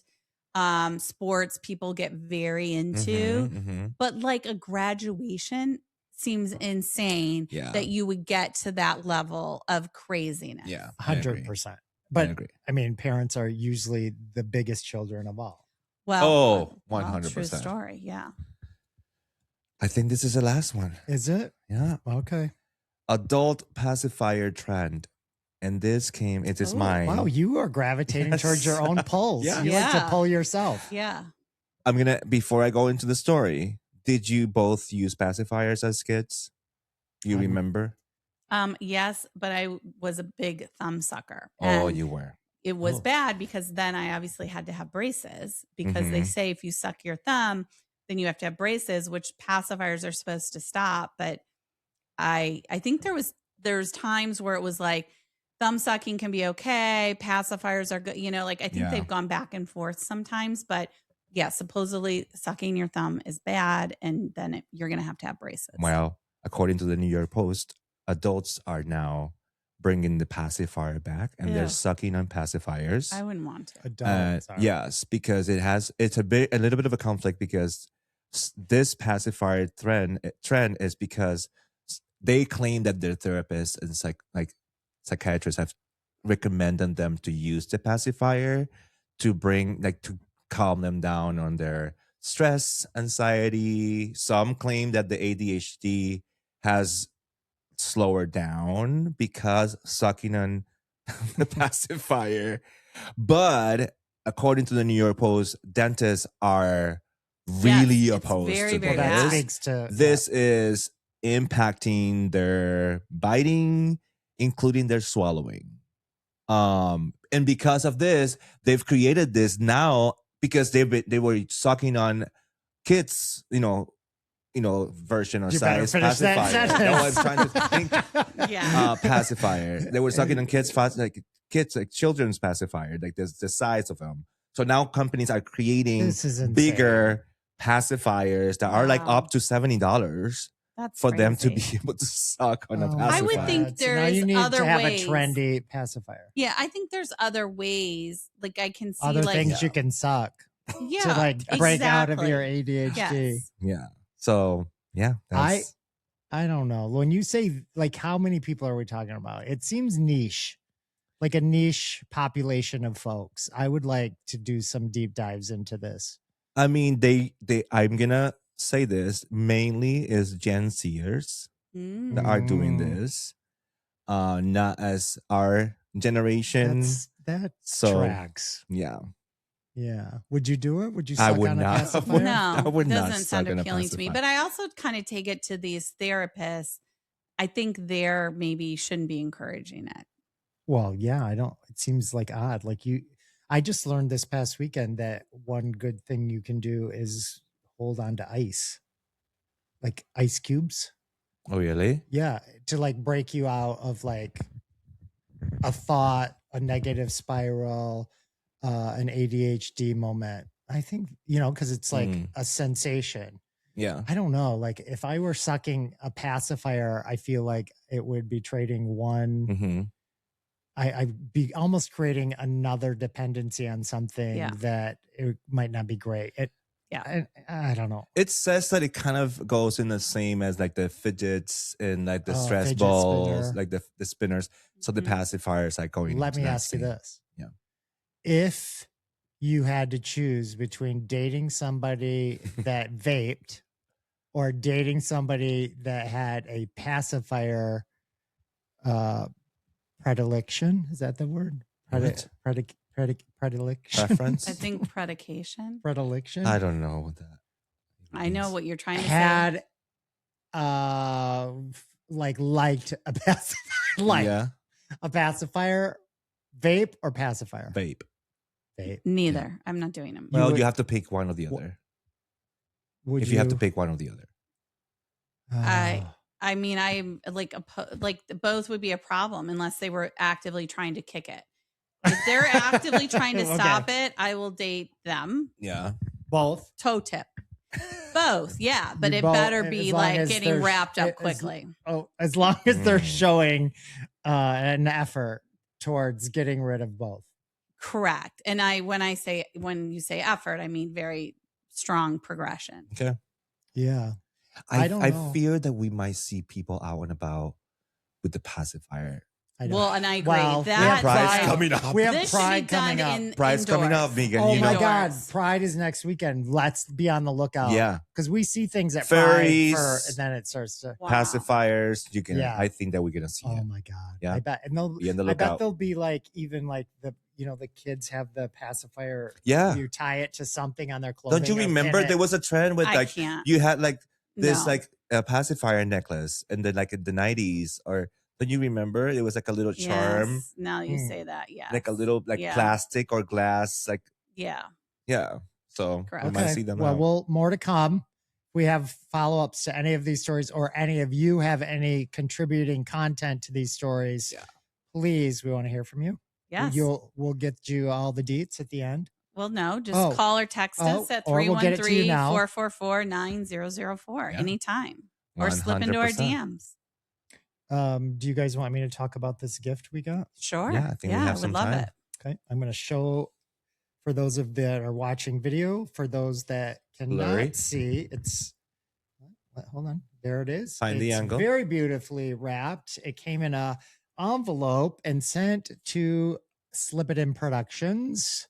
B: Sports people get very into, but like a graduation seems insane
D: Yeah.
B: that you would get to that level of craziness.
D: Yeah. I agree.
C: 100%.
D: I
C: But
D: agree.
C: I mean, parents are usually the biggest children of all.
B: Well,
D: 100%.
B: true story. Yeah.
D: I think this is the last one.
C: Is it?
D: Yeah.
C: Okay.
D: Adult pacifier trend. And this came, it is
B: Oh,
D: mine.
C: Wow, you are gravitating
D: Yes.
C: towards your own pulls.
D: Yeah.
C: You like to
B: Yeah.
C: pull yourself.
B: Yeah.
D: I'm going to, before I go into the story, did you both use pacifiers as kids? You remember?
B: Yes, but I was a big thumb sucker.
D: Oh,
B: And
D: you were.
B: it was
C: Oh.
B: bad because then I obviously had to have braces because they
D: Mhm.
B: say if you suck your thumb, then you have to have braces, which pacifiers are supposed to stop. But I think there's times where it was like thumb sucking can be okay, pacifiers are good, like I think
D: Yeah.
B: they've gone back and forth sometimes, but yeah, supposedly sucking your thumb is bad, and then you're gonna have to have braces.
D: Well, according to the New York Post, adults are now bringing the pacifier back and
B: Ew.
D: they're sucking on pacifiers.
B: I wouldn't want to.
C: Adults are.
D: Yes, because it's a little bit of a conflict because this pacifier trend is because they claim that their therapists and psychiatrists have recommended them to use the pacifier to to calm them down on their stress, anxiety. Some claim that the ADHD has slower down because sucking on the pacifier. But according to the New York Post, dentists are really
B: Yes, it's
D: opposed
B: very,
D: to
B: very
C: Well, that
B: bad.
D: this.
C: speaks to
D: This is impacting their biting, including their swallowing. And because of this, they've created this now because they were sucking on kids, version or
C: You better
D: size
C: finish that
D: pacifier. No, I'm
C: sentence.
D: trying to think.
B: Yeah.
D: Pacifier. They were sucking on kids, children's pacifier, like the size of them. So now companies are creating
C: This is insane.
D: bigger pacifiers that are like
B: Wow.
D: up to $70
B: That's
D: for them to be
B: crazy.
D: able to suck on a
C: Oh,
D: pacifier.
B: I would think
C: God.
B: there
C: now
B: is
C: you need
B: other
C: to have
B: ways.
C: a trendy pacifier.
B: Yeah, I think there's other ways. Like I can see
C: Other
B: like
C: things you can suck
B: yeah,
C: to like break out of
B: exactly.
C: your ADHD.
B: Yes.
D: Yeah. So yeah,
C: I don't know. When you say like how many people are we talking about? It seems niche. Like a niche population of folks. I would like to do some deep dives into this.
D: I mean, they I'm gonna say this mainly is Gen Zers
B: Mm.
D: that are doing
C: Mm.
D: this, not as our generation.
C: That
D: So
C: tracks.
D: yeah,
C: Yeah. Would you do it? Would you
D: I
C: suck
D: would
C: on
D: not.
C: a pacifier?
B: No,
D: I would not
B: doesn't sound
D: suck on a
B: appealing to me.
D: pacifier.
B: But I also kind of take it to these therapists. I think they're maybe shouldn't be encouraging it.
C: Well, yeah, I don't. It seems like odd. I just learned this past weekend that one good thing you can do is hold on to ice, like ice cubes.
D: Oh really?
C: Yeah, to like break you out of like a thought, a negative spiral, an ADHD moment. I think, because it's like
D: Mm.
C: a sensation.
D: Yeah.
C: I don't know. Like if I were sucking a pacifier, I feel like it would be trading one.
D: Mm-hmm.
C: I'd be almost creating another dependency on something
B: Yeah.
C: that it might not be great. I don't know.
D: It says that it kind of goes in the same as like the fidgets and like the stress
C: fidget
D: balls,
C: spinner.
D: like the spinners. So the
B: Mhm.
D: pacifiers are going.
C: Let
D: into
C: me
D: that
C: ask you
D: same-
C: this.
D: Yeah.
C: If you had to choose between dating somebody that vaped or dating somebody that had a pacifier predilection, is that the word?
D: What?
C: Predilection.
D: Preference?
B: I think predication.
C: Predilection.
D: I don't know what that.
B: I know what you're trying to say.
C: Had liked a pacifier,
D: Yeah.
C: a pacifier, vape or pacifier?
D: Vape.
C: Vape.
B: Neither. I'm not doing them.
D: Well,
C: would-
D: you have to pick one or the other.
C: Would
D: If you have to pick one or the other.
B: I mean, I'm like both would be a problem unless they were actively trying to kick it. If they're actively trying to
C: Okay.
B: stop it, I will date them.
D: Yeah.
C: both.
B: Toe tip. Both, yeah, but
C: You
B: it
C: both-
B: better
C: as
B: be
C: long
B: like
C: as
B: getting
C: they're-
B: wrapped up
C: as-
B: quickly.
C: Oh, as long as they're
D: Mm.
C: showing an effort towards getting rid of both.
B: Correct. And when you say effort, I mean very strong progression.
D: Okay.
C: Yeah. I don't know.
D: I fear that we might see people out and about with the pacifier.
C: I know.
B: Well, and I agree.
C: Well, we have
B: That's
C: Pride
D: coming up.
C: We have
B: this should
C: Pride
B: be done
C: coming up.
D: Pride's coming up,
B: indoors.
D: Megan.
C: Oh
D: you
C: my
D: know.
C: God.
B: Indoors.
C: Pride is next weekend. Let's be on the lookout.
D: Yeah.
C: Because we see things at
D: Fairies.
C: Pride and then it starts to.
B: Wow.
D: Pacifiers. You can.
C: Yeah.
D: I think that we're gonna see
C: Oh
D: it.
C: my God.
D: Yeah.
C: I bet. And they'll,
D: Be on the
C: I bet
D: lookout.
C: they'll be like, even like the kids have the pacifier.
D: Yeah.
C: You tie it to something on their clothing.
D: Don't you
C: or pin
D: remember
C: it.
D: there was a trend with
B: I
D: like
B: can't.
D: you had like this
B: No.
D: like a pacifier necklace and then like in the 90s or don't you remember it was like a little charm
B: Yes. Now you
C: Hmm.
B: say that, yeah.
D: like a little like
B: Yeah.
D: plastic or glass like
B: Yeah.
D: yeah so
B: Correct.
D: we might see them
C: well,
D: out.
C: we'll more to come. We have follow-ups to any of these stories, or any of you have any contributing content to these stories.
D: Yeah.
C: Please, we want to hear from you.
B: Yes.
C: We'll get you all the deets at the end.
B: Well, no, just
C: Oh.
B: call or text us at
C: or we'll get it to you now.
B: 313-444-9004
D: Yeah.
B: anytime. Or slip into our
D: 100%.
B: DMs.
C: Do you guys want me to talk about this gift we got?
B: Sure.
D: Yeah, I think we have
B: would
D: some
B: love
D: time.
B: it.
C: Okay. I'm going to show for those of that are watching video, for those that cannot
D: Blurry.
C: see, it's hold on. There it is.
D: Find the
C: It's
D: angle.
C: very beautifully wrapped. It came in a envelope and sent to Slip It In Productions.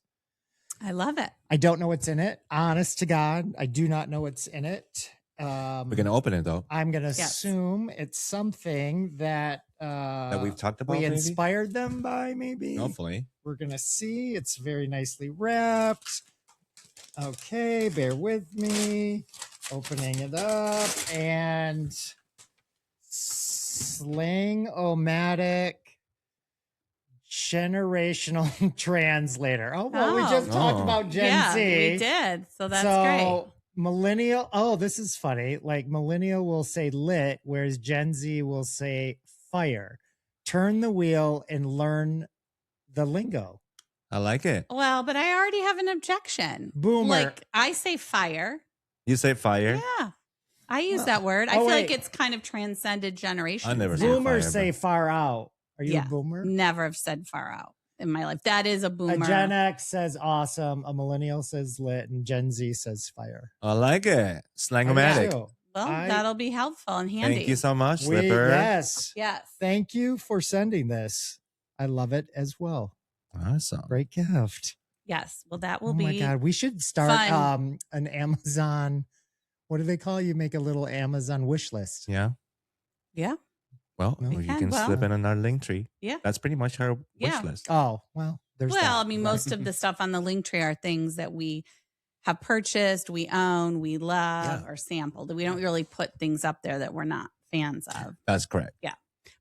B: I love it.
C: I don't know what's in it. Honest to God, I do not know what's in it.
D: We're gonna open it though
C: I'm gonna
B: Yes.
C: assume it's something that
D: that we've talked about
C: we
D: maybe?
C: inspired them by, maybe.
D: hopefully
C: We're gonna see. It's very nicely wrapped. Okay, bear with me. Opening it up and Slang-O-Matic generational translator. Oh, well, we just talked
D: Oh.
C: about Gen
B: yeah,
C: Z.
B: we did. So that's great.
C: Millennial, oh, this is funny. Like millennial will say lit, whereas Gen Z will say fire. Turn the wheel and learn the lingo.
D: I like it.
B: Well, but I already have an objection.
C: Boomer.
B: Like I say fire.
D: You say fire?
B: Yeah. I use that word. I
C: oh,
B: feel
C: wait.
B: like it's kind of transcended generations.
D: I never
B: now.
D: said
C: Boomers
D: fire,
C: say
D: but-
C: far out. Are you
B: Yeah.
C: a boomer?
B: Never have said far out in my life. That is a
C: A
B: boomer.
C: Gen X says awesome. A millennial says lit, and Gen Z says fire.
D: I like it.
C: I do
D: Slang-O-Matic.
C: too.
B: Well,
C: I-
B: that'll be helpful and handy.
D: Thank you so much,
C: We-
D: Slipper.
C: yes.
B: Yes.
C: Thank you for sending this. I love it as well.
D: Awesome.
C: Great gift.
B: Yes. Well, that will
C: Oh
B: be
C: my God. We should start
B: fun.
C: an Amazon. What do they call you? Make a little Amazon wish list.
D: Yeah.
B: Yeah.
D: Well,
C: No.
D: you
B: We
D: can
B: can, well.
D: slip in on our link tree.
B: Yeah.
D: That's pretty much our wish
B: Yeah.
D: list.
C: Oh, well, there's
B: Well,
C: that,
B: I mean,
C: right?
B: most of the stuff on the link tree are things that we have purchased, we own, we love,
D: Yeah.
B: or sampled. We don't really put things up there that we're not fans of.
D: That's correct.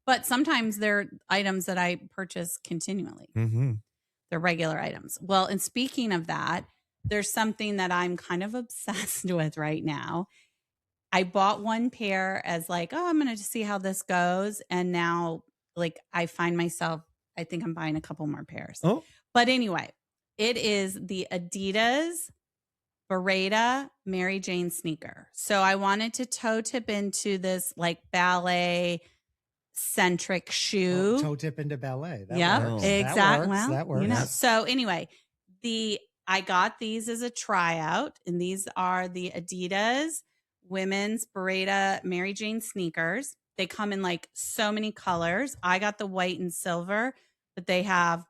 B: But sometimes they're items that I purchase continually.
D: Mm-hmm.
B: They're regular items. Well, and speaking of that, there's something that I'm kind of obsessed with right now. I bought one pair as like, oh, I'm going to see how this goes. And now, like, I find myself, I think I'm buying a couple more pairs.
D: Oh.
B: But anyway, it is the Adidas Beretta Mary Jane sneaker. So I wanted to toe tip into this like ballet centric shoe.
C: Toe tip into ballet. That
B: Yep,
C: works.
B: exactly.
C: That works.
B: Well,
C: That works.
B: you know. So anyway, I got these as a tryout, and these are the Adidas women's Beretta Mary Jane sneakers. They come in like so many colors. I got the white and silver, but they have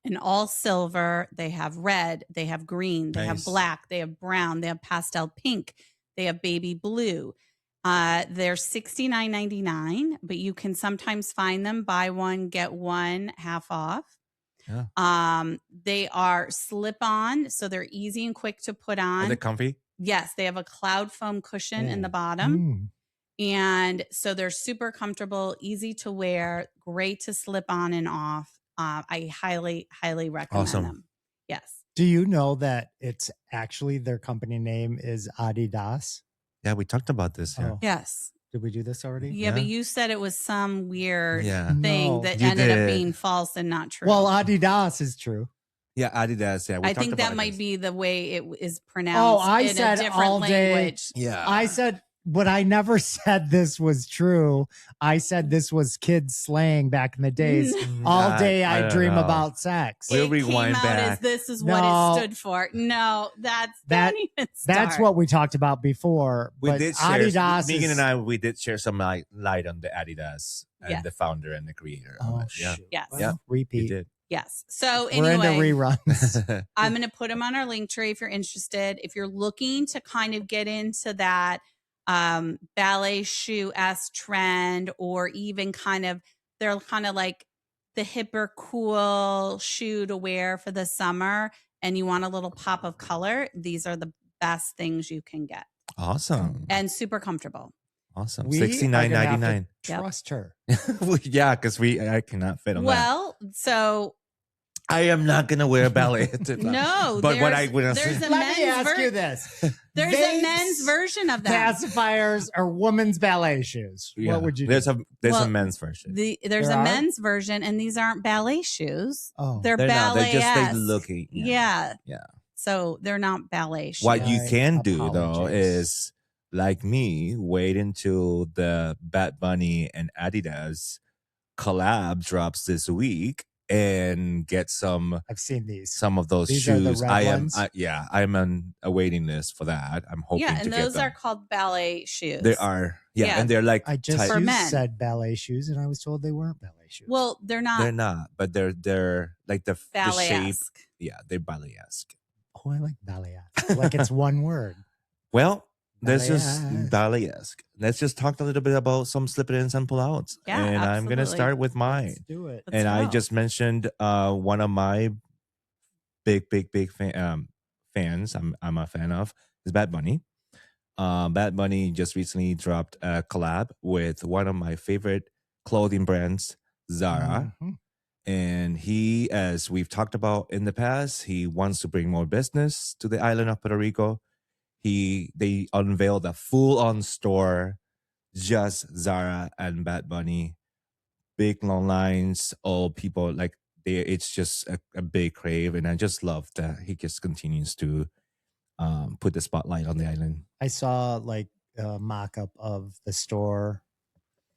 B: an all silver. They have red. They have green. They have black. They have brown. They have pastel pink. They have baby blue. They're $69.99, but you can sometimes find them buy one, get one half off. Yeah. They are slip on, so they're easy and quick to put on.
D: Are they comfy?
B: Yes, they have a cloud foam cushion in the bottom. And so they're super comfortable, easy to wear, great to slip on and off. I highly, highly recommend them. Yes.
C: Do you know that it's actually their company name is Adidas?
D: Yeah, we talked about this. Yeah.
C: Oh.
B: Yes.
C: Did we do this already?
B: Yeah, but you said it was some weird thing
C: No.
B: that
D: You
B: ended up
D: did.
B: being false and not true.
C: Well, Adidas is true.
D: Yeah, Adidas. Yeah, we
B: I
D: talked
B: think
D: about
B: that might
D: this.
B: be the way it is pronounced
C: Oh, I
B: in
C: said
B: a different
C: all day.
B: language.
D: Yeah.
C: I said, but I never said this was true. I said this was kids slaying back in the days. All day I
D: don't
C: dream
D: know.
C: about sex.
D: We'll
B: It
D: rewind
B: came out
D: back.
B: as this is
C: No.
B: what it stood for. No, don't even start.
C: That's what we talked about before.
D: We
C: but
D: did share,
C: Adidas
D: Megan
C: is,
D: and I, we did share some light on the Adidas and
B: Yes.
D: the founder and the creator. of
C: Oh,
D: it. Yeah,
C: shoot.
B: Yes.
C: Well,
D: Yeah. we
C: repeat.
D: did.
B: Yes. So
C: We're into
B: anyway,
C: reruns.
B: I'm going to put them on our link tree if you're interested. If you're looking to kind of get into that ballet shoe-esque trend, or even they're kind of like the hipper, cool shoe to wear for the summer, and you want a little pop of color, these are the best things you can get.
D: Awesome.
B: And super comfortable.
D: Awesome.
C: We are gonna have to
D: $69.99.
B: Yep.
C: Trust her.
D: Yeah, because I cannot fit on that.
B: Well, so
D: I am not gonna wear a ballet.
B: no,
D: but what I would
B: there's a
C: Let me
B: men's
C: ask you this.
B: there's a
C: Vapes,
B: men's version of that.
C: Pacifiers or women's ballet shoes.
D: Yeah.
C: What would you
D: There's
C: do?
B: Well,
D: a men's version.
B: There's
C: There
B: a
C: are?
B: men's version, and these aren't ballet shoes.
C: Oh.
B: They're
D: They're not.
B: ballet.
D: They're just looking.
B: Yeah.
D: Yeah.
B: So they're not ballet shoes.
D: What you
C: My
D: can do though
C: apologies.
D: is, like me, wait until the Bad Bunny and Adidas collab drops this week and get some
C: I've seen these.
D: of those
C: These are the
D: shoes.
C: red
D: I am
C: ones?
D: I'm on a waiting list for that. I'm hoping
B: Yeah,
D: to
B: and
D: get
B: those
D: them.
B: are called ballet shoes.
D: They are,
B: Yeah.
D: and they're like
C: I just
D: tight.
B: For
C: you
B: men.
C: said ballet shoes, and I was told they weren't ballet shoes.
B: Well, they're not
D: They're not, but they're like the shape.
B: ballet-esque.
D: Yeah, they're ballet-esque.
C: oh, I like ballet. Like it's one word.
D: Well, there's just
C: Ballet-esque.
D: ballet-esque. Let's just talk a little bit about some slip-ins and pull-outs.
B: Yeah,
D: and I'm gonna
B: absolutely.
D: start with mine.
C: Let's do it.
B: Let's
D: And I
B: go.
D: just mentioned one of my big fans. I'm a fan of is Bad Bunny. Bad Bunny just recently dropped a collab with one of my favorite clothing brands, Zara.
C: Mhm.
D: And he, as we've talked about in the past, he wants to bring more business to the island of Puerto Rico. They unveiled a full-on store, just Zara and Bad Bunny. Big long lines, all people like it's just a big crave, and I just love that he just continues to put the spotlight on the island.
C: I saw like a mock-up of the store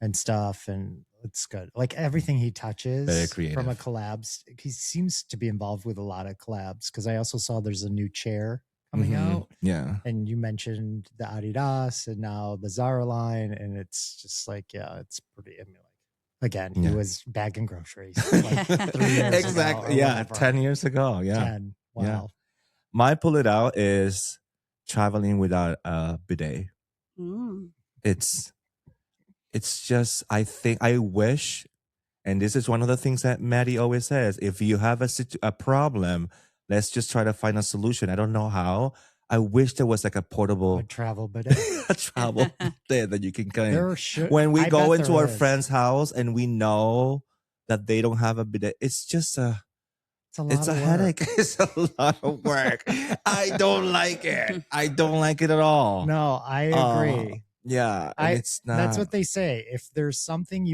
C: and stuff, and it's good. Like everything he touches
D: Very
C: from a
D: creative.
C: collabs, he seems to be involved with a lot of collabs. Because I also saw there's a new chair coming
D: Mhm.
C: out,
D: Yeah.
C: and you mentioned the Adidas and now the Zara line, and it's just like, yeah, it's pretty. I mean, like again,
D: Yeah.
C: he was bagging groceries like 3 years ago
D: Exactly.
C: or
D: Yeah.
C: whatever.
D: 10 years ago. Yeah.
C: 10. Wow.
D: Yeah. My pull it out is traveling without a bidet.
B: Mm.
D: It's just, I wish, and this is one of the things that Matty always says, if you have a problem, let's just try to find a solution. I don't know how. I wish there was like a portable
C: A travel bidet.
D: a travel there that you can kind of,
C: There should
D: when we
C: I
D: go
C: bet
D: into
C: there
D: our
C: is.
D: friend's house and we know that they don't have a bidet, it's just
C: It's
D: a
C: of work.
D: headache. It's a lot of work. I don't like it. I don't like it at all.
C: No, I
D: Uh,
C: agree.
D: Yeah, and it's not.
C: That's what they say. If there's something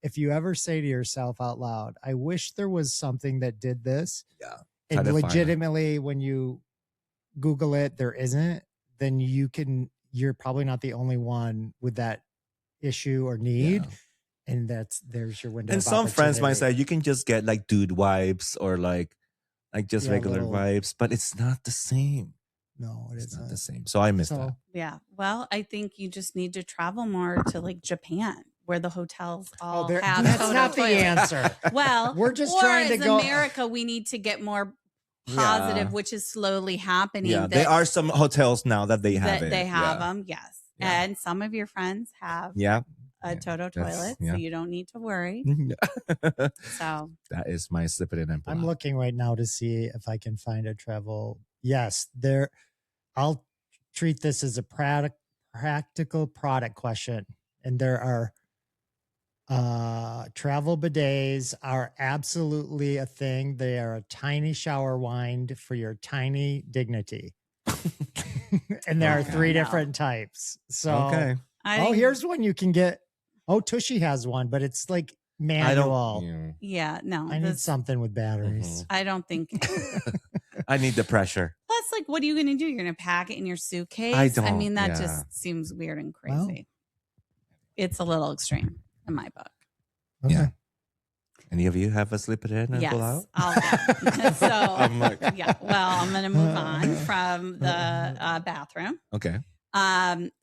C: if you ever say to yourself out loud, I wish there was something that did this.
D: Yeah, try
C: And
D: to find it.
C: legitimately, when you Google it, there isn't, then you're probably not the only one with that issue or need.
D: Yeah.
C: And there's your window.
D: And
C: of
D: some friends might
C: opportunity.
D: say you can just get like dude wipes or like just
C: Yeah,
D: regular
C: little-
D: wipes, but it's not the same.
C: No,
D: It's not the same. So I missed that.
B: Yeah. Well, I think you just need to travel more to like Japan, where the hotels all have
C: that's
B: Toto
C: not the
B: toilets.
C: answer.
B: Well,
C: We're just
B: or
C: trying to
B: as
C: go-
B: America, we need to get more positive,
D: Yeah.
B: which is slowly happening.
D: Yeah,
B: that,
D: there are some hotels now that they have
B: that
D: it.
B: they have
D: yeah.
B: them. Yes.
D: Yeah.
B: And some of your friends have
D: Yeah.
B: a Toto toilet,
D: yeah.
B: so you don't need to worry.
D: that
B: So
D: is my slip it in and pull
C: I'm
D: out.
C: looking right now to see if I can find a travel. Yes, there. I'll treat this as a practical product question, and there are travel bidets are absolutely a thing. They are a tiny shower wind for your tiny dignity, and there are
B: Okay.
C: 3
B: No.
C: different types. So,
D: Okay.
C: here's one you can get. Oh, Tushy has one, but it's like
D: I
C: manual.
D: don't.
B: yeah, no.
C: I need
B: this-
C: something with batteries.
B: I don't think.
D: I need the pressure.
B: Plus, like, what are you going to do? You're going to pack it in your suitcase?
D: I don't,
B: mean, that
D: yeah.
B: just seems weird and crazy.
C: Well.
B: It's a little extreme in my book.
C: Okay.
D: Yeah. Any of you have a slip it in and
B: Yes,
D: pull out?
B: I'll so
D: I'm like-
B: yeah. Well, I'm going to move on from the bathroom.
D: Okay.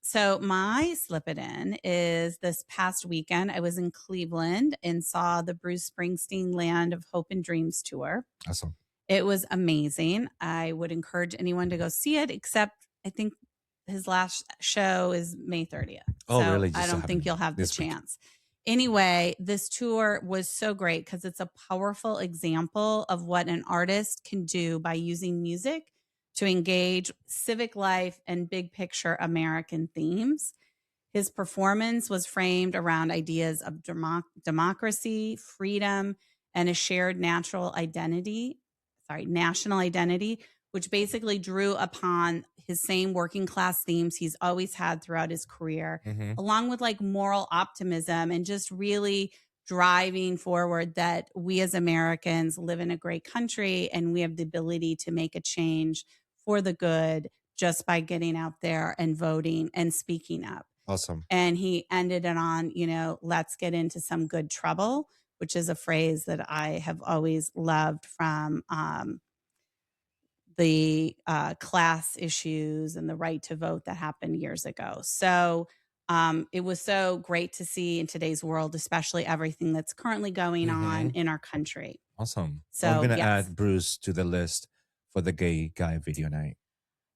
B: So my slip it in is this past weekend. I was in Cleveland and saw the Bruce Springsteen Land of Hope and Dreams tour.
D: Awesome.
B: It was amazing. I would encourage anyone to go see it, except I think his last show is May 30th.
D: Oh,
B: So
D: really?
B: I
D: Just
B: don't think
D: happening
B: you'll have the
D: this week.
B: chance. Anyway, this tour was so great because it's a powerful example of what an artist can do by using music to engage civic life and big picture American themes. His performance was framed around ideas of democracy, freedom, and a shared national identity, which basically drew upon his same working class themes he's always had throughout his career,
D: Mm-hmm.
B: along with like moral optimism and just really driving forward that we as Americans live in a great country and we have the ability to make a change for the good just by getting out there and voting and speaking up.
D: Awesome.
B: And he ended it on, let's get into some good trouble, which is a phrase that I have always loved from the class issues and the right to vote that happened years ago. So it was so great to see in today's world, especially everything that's currently going on in our country.
D: Awesome.
B: So,
D: I'm going to
B: yes.
D: add Bruce to the list for the gay guy video night.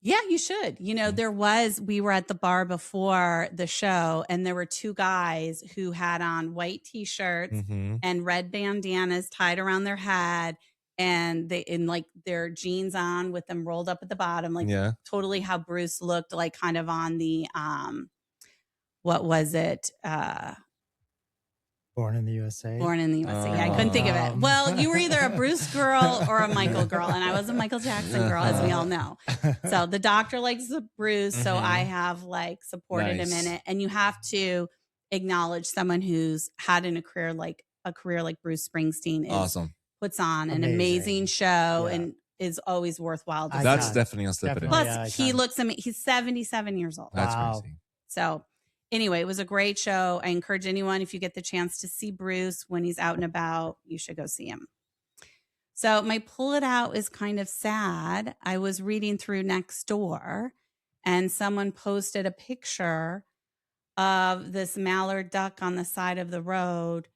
B: Yeah, you should. We were at the bar before the show and there were 2 guys who had on white t-shirts
D: Mm-hmm.
B: and red bandanas tied around their head and they in like their jeans on with them rolled up at the bottom, like
D: Yeah.
B: totally how Bruce looked like kind of on the what was it?
C: Born in the USA.
B: Born in the USA. Yeah, I couldn't think of it. Well, you were either a Bruce girl or a Michael girl, and I was a Michael Jackson girl, as we all know. So the doctor likes the Bruce, so I have like supported him
D: Nice.
B: in it. And you have to acknowledge someone who's had in a career like Bruce Springsteen
D: Awesome.
B: puts on an
C: Amazing.
B: amazing show
C: Yeah.
B: and is always worthwhile to
C: I
B: see.
D: That's
C: got it.
D: definitely a slip it in.
C: Definitely.
B: Plus,
C: Yeah,
B: he
C: icon.
B: looks amazing. He's 77 years old.
D: That's
C: Wow.
D: crazy.
B: So anyway, it was a great show. I encourage anyone, if you get the chance to see Bruce when he's out and about, you should go see him. So my pull it out is kind of sad. I was reading through Nextdoor and someone posted a picture of this mallard duck on the side of the road,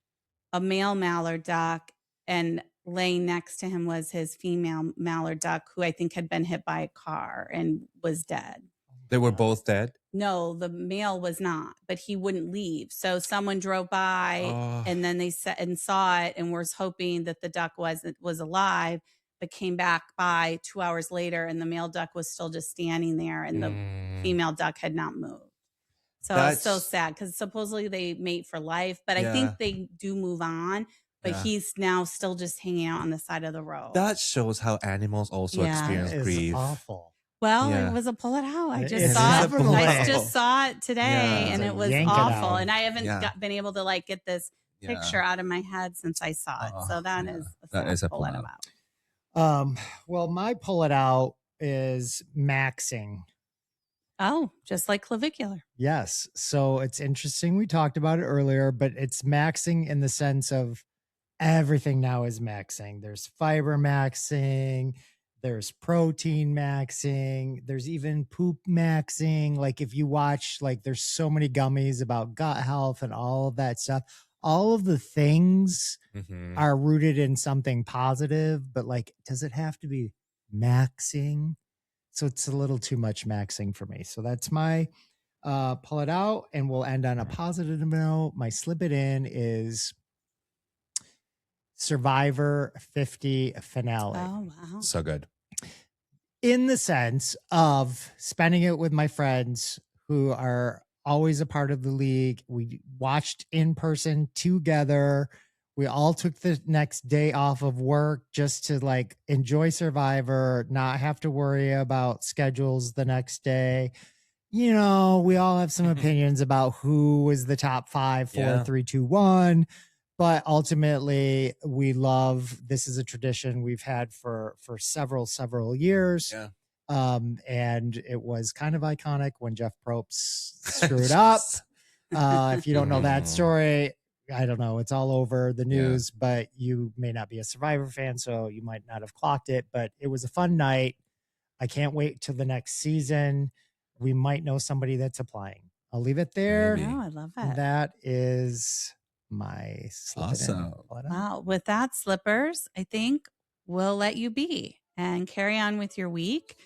B: a male mallard duck, and laying next to him was his female mallard duck, who I think had been hit by a car and was dead.
D: They were both dead.
B: No, the male was not, but he wouldn't leave. So someone drove by
D: Oh.
B: and then they saw it and was hoping that the duck was alive, but came back by 2 hours later and the male duck was still just standing there and the female duck had not moved. So it's so
D: That's-
B: sad because supposedly they mate for life, but I
D: Yeah.
B: think they do move on, but
D: Yeah.
B: he's now still just hanging out on the side of the road.
D: That shows how animals also
B: Yeah.
D: experience
C: That is
D: grief.
C: awful.
B: Well,
D: Yeah.
B: it was a pull it out. I
C: It
B: just
C: is
B: saw
C: a
B: it.
C: pull it
B: I
C: out.
B: just saw it today,
D: Yeah.
B: and
C: It's a
B: it was
C: yank it
B: awful.
C: out.
B: And I haven't
D: Yeah.
B: been able to like get this
D: Yeah.
B: picture out of my head since I saw it.
D: Oh,
B: So that
D: yeah.
B: is
D: That is a
B: pull it
D: pull-out.
B: out.
C: Well, my pull it out is maxing.
B: Oh, just like clavicular.
C: Yes. So it's interesting. We talked about it earlier, but it's maxing in the sense of everything now is maxing. There's fiber maxing, there's protein maxing, there's even poop maxing. Like if you watch, like there's so many gummies about gut health and all of that stuff. All of the things are rooted in something positive, but like, does it have to be maxing? So it's a little too much maxing for me. So that's my pull it out, and we'll end on a positive note. My slip it in is Survivor 50 finale.
B: Oh, wow.
D: So good.
C: In the sense of spending it with my friends who are always a part of the league. We watched in person together. We all took the next day off of work just to like enjoy Survivor, not have to worry about schedules the next day. You know, we all have some opinions about who was the top 5, 4, 3, 2, 1. But ultimately, we love, this is a tradition we've had for several years.
D: Yeah.
C: And it was kind of iconic when Jeff Probst screwed up. If you don't know that story, I don't know, it's all over the news, but you may not be a Survivor fan, so you might not have clocked it, but it was a fun night. I can't wait till the next season. We might know somebody that's applying. I'll leave it there.
B: Oh, I love it.
C: That is my slip it in.
D: Awesome.
B: Wow. With that, Slippers, I think we'll let you be and carry on with your week.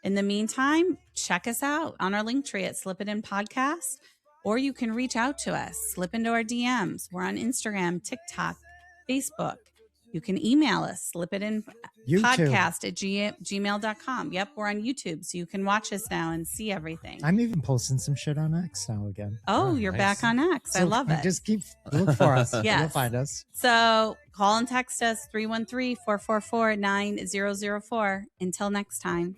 B: In the meantime, check us out on our link tree at Slip It In Podcast, or you can reach out to us, slip into our DMs. We're on Instagram, TikTok, Facebook. You can email us, slipitinpodcast@gmail.com. Yep, we're on YouTube, so you can watch us now and see everything.
C: I'm even posting some shit on X now again.
B: Oh, you're back on X. I love it.
C: Just look for us.
B: Yes.
C: You'll find us.
B: So call and text us 313-444-9004. Until next time.